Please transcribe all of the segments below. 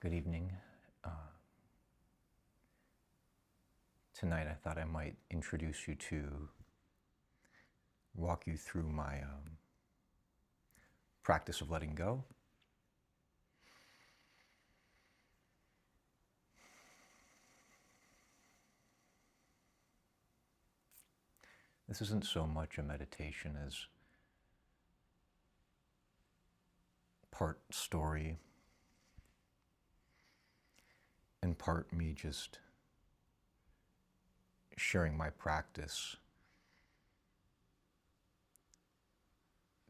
Good evening. Tonight I thought I might introduce you to, walk you through my practice of letting go. This isn't so much a meditation as part story and part me just sharing my practice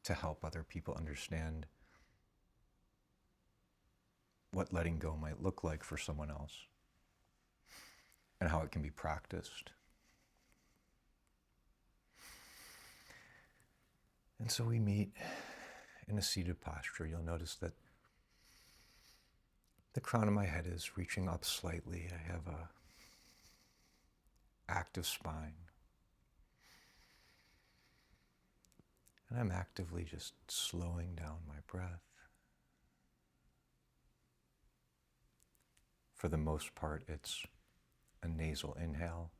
to help other people understand what letting go might look like for someone else and how it can be practiced. And so we meet in a seated posture. You'll notice that the crown of my head is reaching up slightly. I have a active spine. And I'm actively just slowing down my breath. For the most part, it's a nasal inhale.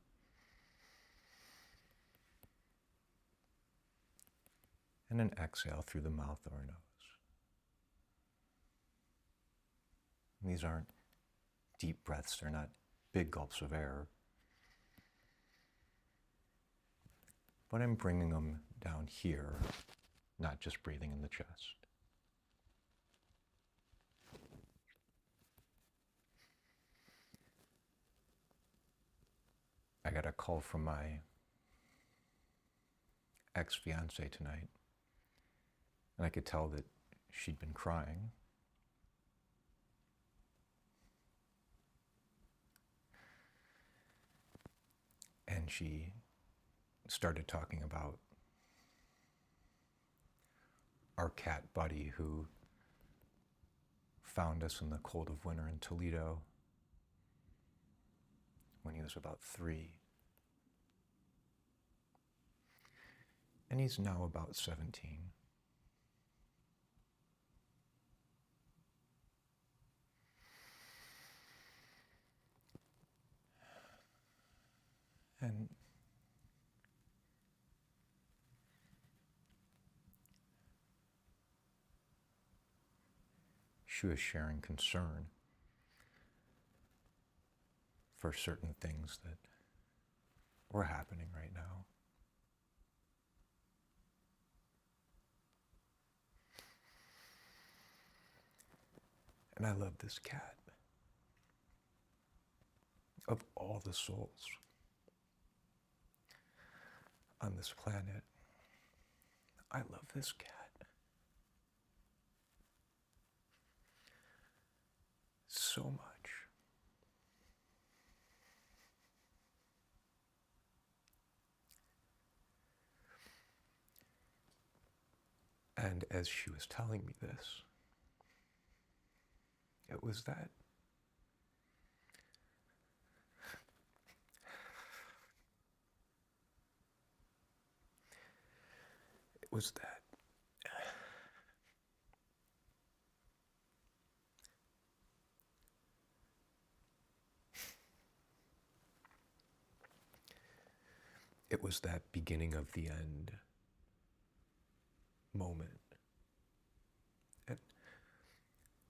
And an exhale through the mouth or nose. And these aren't deep breaths, they're not big gulps of air. But I'm bringing them down here, not just breathing in the chest. I got a call from my ex-fiancée tonight, and I could tell that she'd been crying. And she started talking about our cat Buddy, who found us in the cold of winter in Toledo when he was about 3. And he's now about 17. And she was sharing concern for certain things that were happening right now. And I love this cat. Of all the souls on this planet, I love this cat so much. And as she was telling me this, it was that it was that beginning of the end moment. And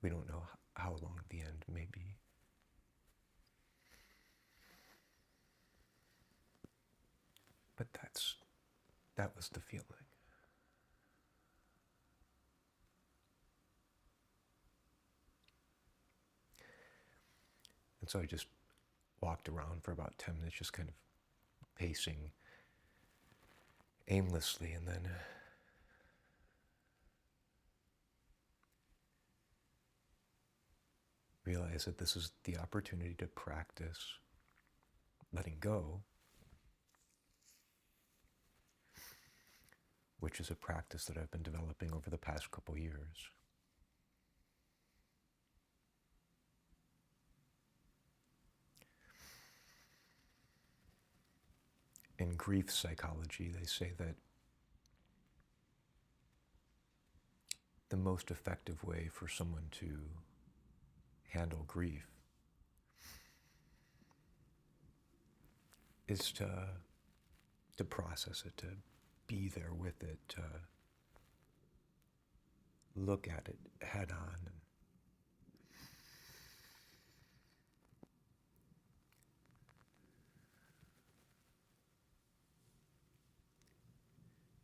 we don't know how long the end may be. But that was the feeling. And so I just walked around for about 10 minutes, just kind of pacing aimlessly, and then realized that this is the opportunity to practice letting go, which is a practice that I've been developing over the past couple years. In grief psychology, they say that the most effective way for someone to handle grief is to process it, to be there with it, to look at it head on.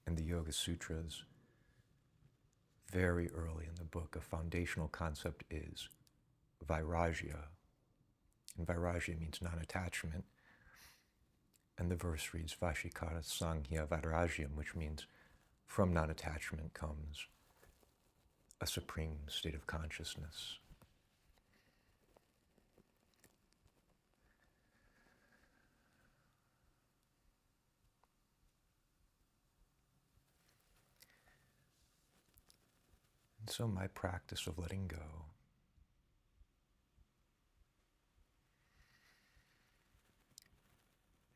In the Yoga Sutras, very early in the book, a foundational concept is vairagya. And vairagya means non-attachment. And the verse reads, Vashikara Sanghya Vairagyam, which means from non-attachment comes a supreme state of consciousness. And so my practice of letting go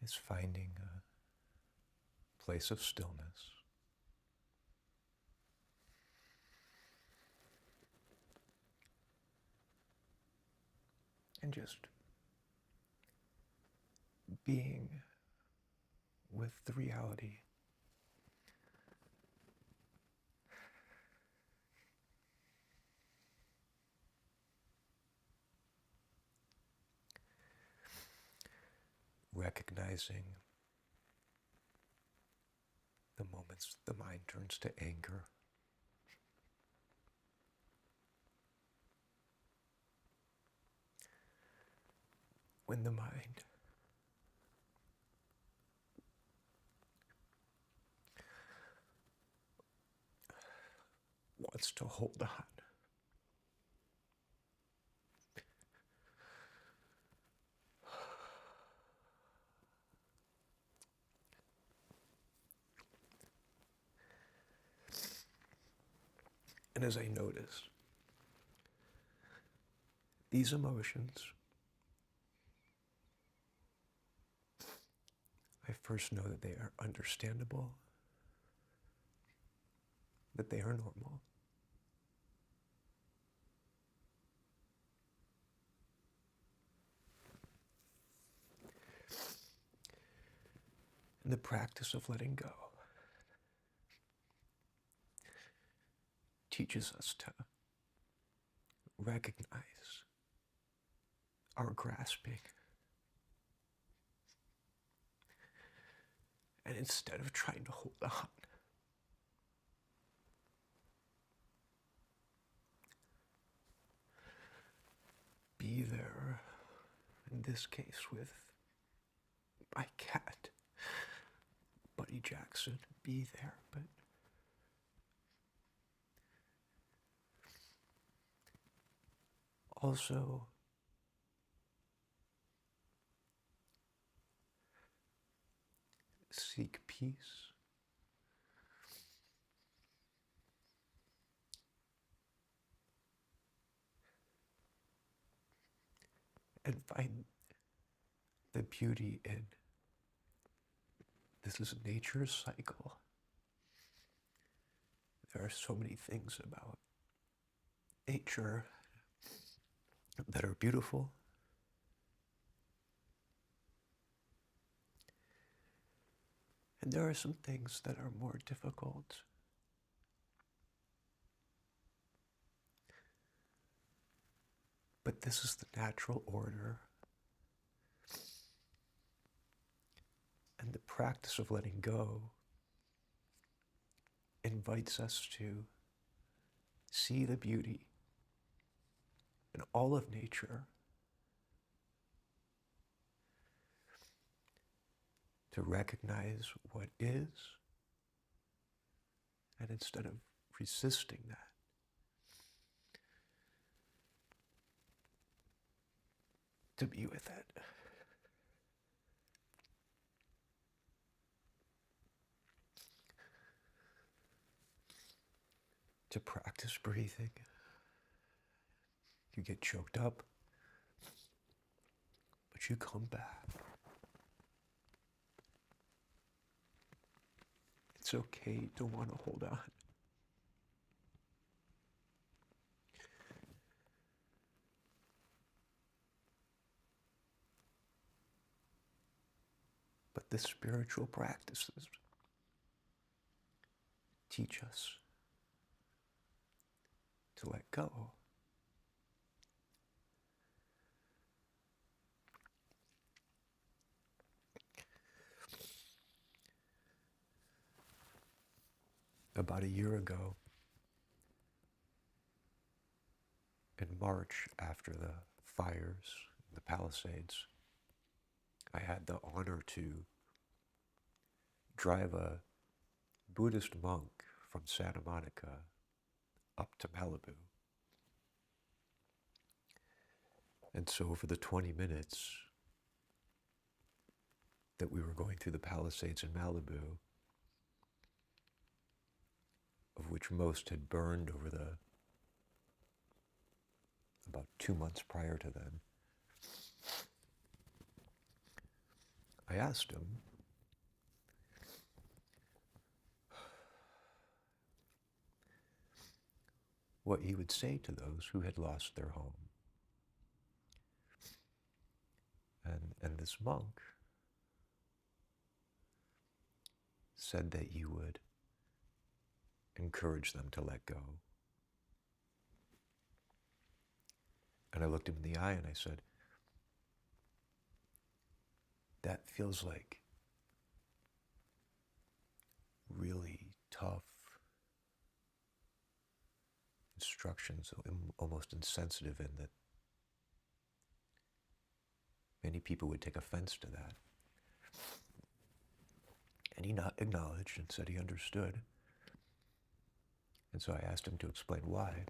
is finding a place of stillness, and just being with the reality recognizing the moments the mind turns to anger, when the mind wants to hold on. And as I notice these emotions, I first know that they are understandable, that they are normal. And the practice of letting go teaches us to recognize our grasping. And instead of trying to hold on, be there, in this case with my cat, Buddy Jackson, be there, but also seek peace and find the beauty in this is nature's cycle. There are so many things about nature that are beautiful, and there are some things that are more difficult. But this is the natural order. And the practice of letting go invites us to see the beauty in all of nature, to recognize what is, and instead of resisting that, to be with it. To practice breathing. You get choked up, but you come back. It's okay to want to hold on. But the spiritual practices teach us to let go. About a year ago, in March, after the fires, the Palisades, I had the honor to drive a Buddhist monk from Santa Monica up to Malibu. And so for the 20 minutes that we were going through the Palisades in Malibu, of which most had burned over the about 2 months prior to then, I asked him what he would say to those who had lost their home. And this monk said that you would encourage them to let go. And I looked him in the eye and I said, that feels like really tough instructions, almost insensitive, in that many people would take offense to that. And he acknowledged and said he understood. And so I asked him to explain why.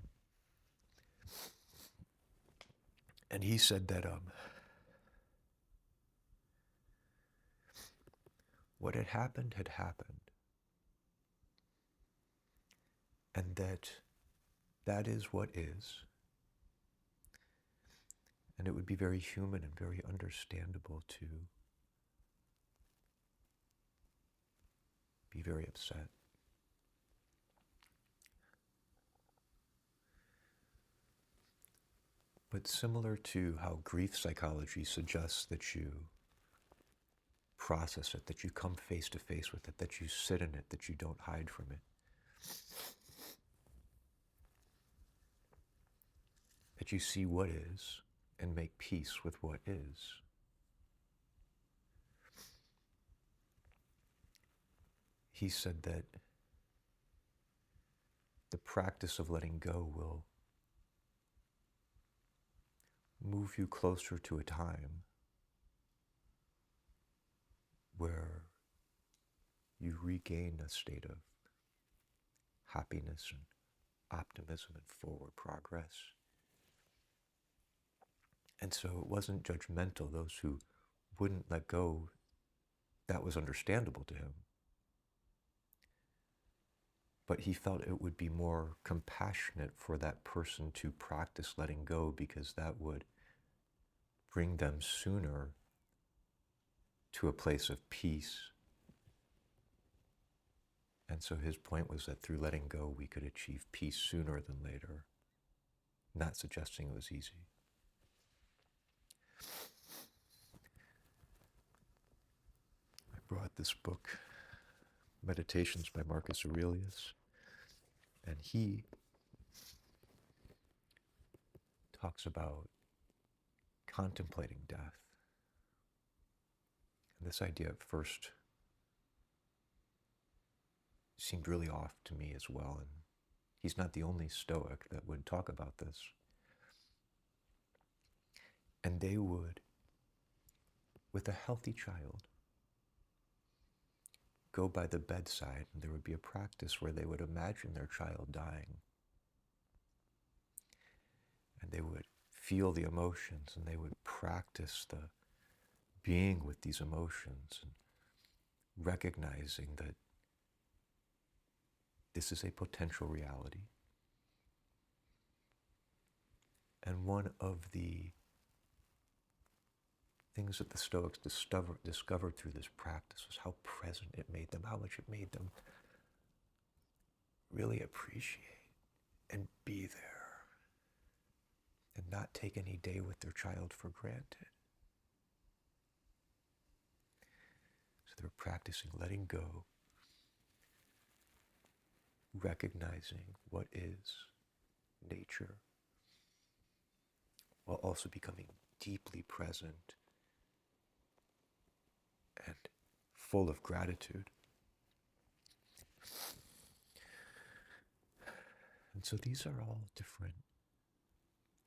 And he said that what had happened, and that is what is. And it would be very human and very understandable to be very upset. But similar to how grief psychology suggests that you process it, that you come face to face with it, that you sit in it, that you don't hide from it, that you see what is and make peace with what is. He said that the practice of letting go will move you closer to a time where you regain a state of happiness and optimism and forward progress. And so it wasn't judgmental. Those who wouldn't let go, that was understandable to him. But he felt it would be more compassionate for that person to practice letting go, because that would bring them sooner to a place of peace. And so his point was that through letting go, we could achieve peace sooner than later, not suggesting it was easy. I brought this book, Meditations by Marcus Aurelius, and he talks about contemplating death. And this idea at first seemed really off to me as well, and he's not the only Stoic that would talk about this. And they would, with a healthy child, go by the bedside, and there would be a practice where they would imagine their child dying. And they would feel the emotions, and they would practice the being with these emotions and recognizing that this is a potential reality. And one of the things that the Stoics discovered through this practice was how present it made them, how much it made them really appreciate and be there and not take any day with their child for granted. that are practicing letting go, recognizing what is nature, while also becoming deeply present and full of gratitude. And so these are all different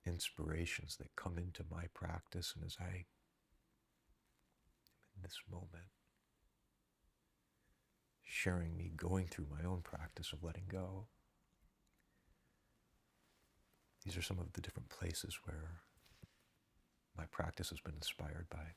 inspirations that come into my practice, and as I am in this moment, sharing me going through my own practice of letting go, these are some of the different places where my practice has been inspired by.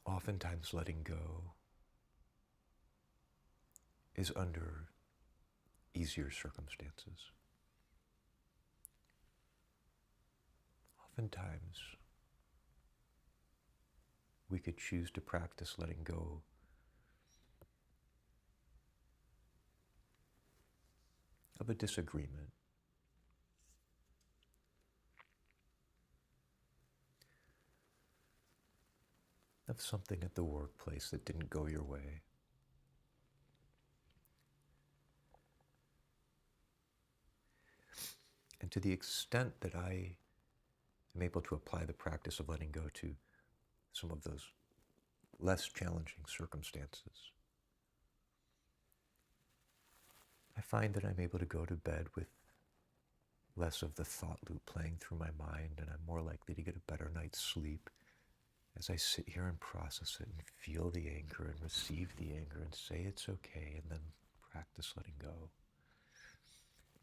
Oftentimes letting go is under easier circumstances. Oftentimes we could choose to practice letting go of a disagreement, of something at the workplace that didn't go your way. And to the extent that I am able to apply the practice of letting go to some of those less challenging circumstances, I find that I'm able to go to bed with less of the thought loop playing through my mind, and I'm more likely to get a better night's sleep as I sit here and process it and feel the anger and receive the anger and say it's okay, and then practice letting go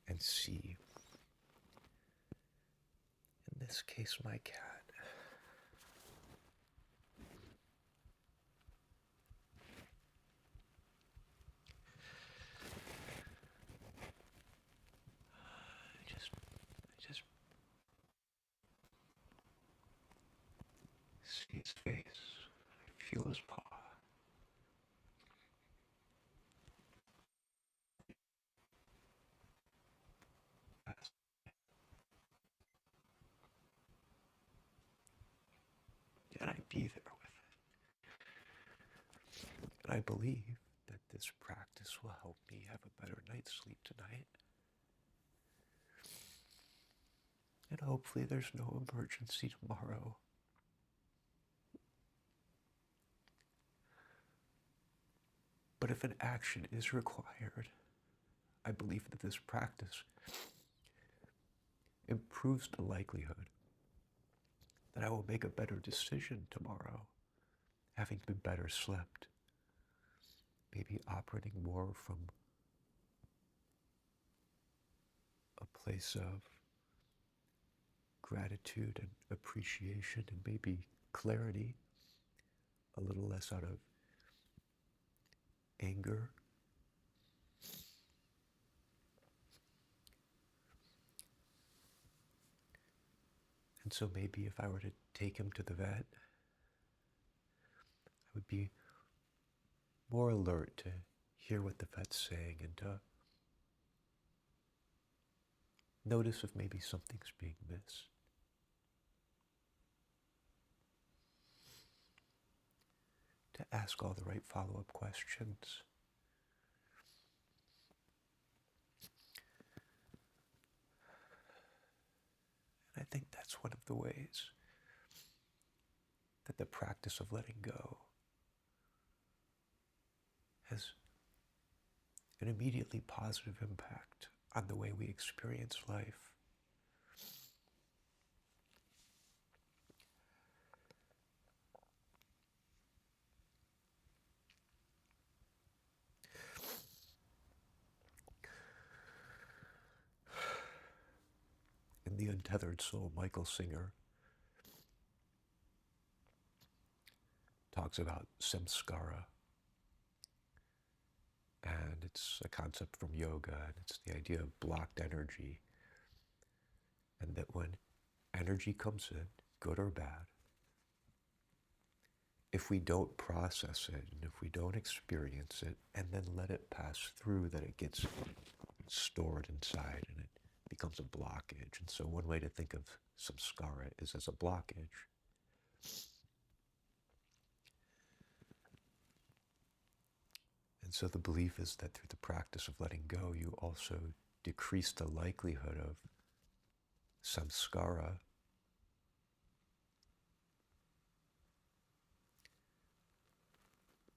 and see. In this case, my cat. I just see his face. I feel his paw. And I be there with it. And I believe that this practice will help me have a better night's sleep tonight. And hopefully there's no emergency tomorrow. But if an action is required, I believe that this practice improves the likelihood that I will make a better decision tomorrow, having been better slept, maybe operating more from a place of gratitude and appreciation and maybe clarity, a little less out of anger. And so maybe if I were to take him to the vet, I would be more alert to hear what the vet's saying and to notice if maybe something's being missed. To ask all the right follow-up questions. And I think that's one of the ways that the practice of letting go has an immediately positive impact on the way we experience life. In The Untethered Soul, Michael Singer talks about samskara, and it's a concept from yoga, and it's the idea of blocked energy, and that when energy comes in, good or bad, if we don't process it, and if we don't experience it, and then let it pass through, that it gets stored inside and it becomes a blockage. And so one way to think of samskara is as a blockage. And so the belief is that through the practice of letting go, you also decrease the likelihood of samskara,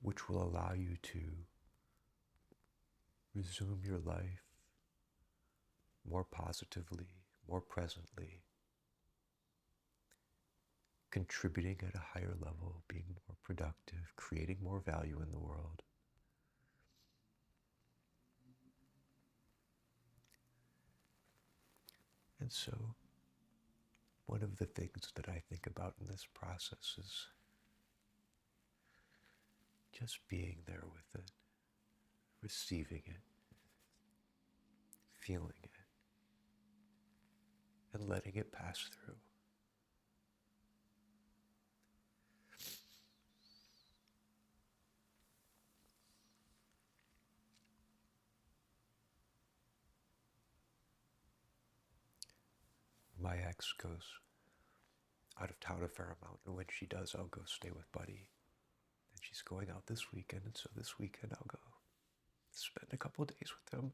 which will allow you to resume your life more positively, more presently, contributing at a higher level, being more productive, creating more value in the world. And so, one of the things that I think about in this process is just being there with it, receiving it, feeling it, and letting it pass through. My ex goes out of town a fair amount, and when she does, I'll go stay with Buddy. And she's going out this weekend, and so this weekend I'll go spend a couple of days with him.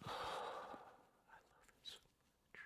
I love it so much.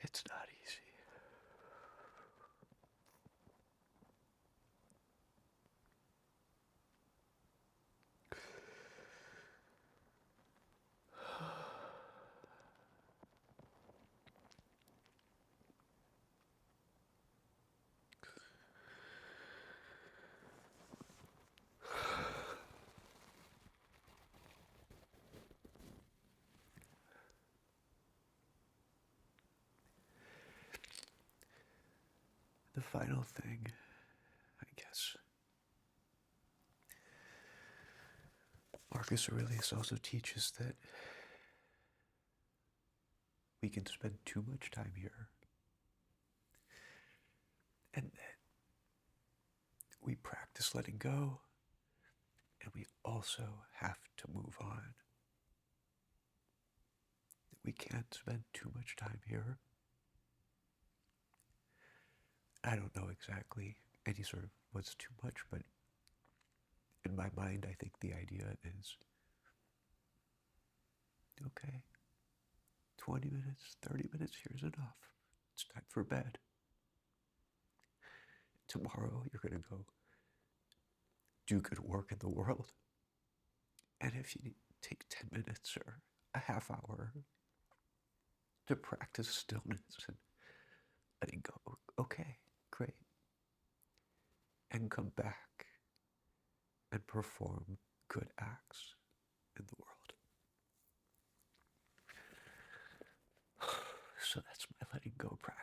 It's not easy. The final thing, I guess, Marcus Aurelius also teaches that we can spend too much time here, and that we practice letting go, and we also have to move on. That we can't spend too much time here. I don't know exactly any sort of what's too much, but in my mind, I think the idea is, okay, 20 minutes, 30 minutes, here's enough. It's time for bed. Tomorrow, you're going to go do good work in the world. And if you need to take 10 minutes or a half hour to practice stillness and letting go, okay, great. And come back and perform good acts in the world. So that's my letting go practice.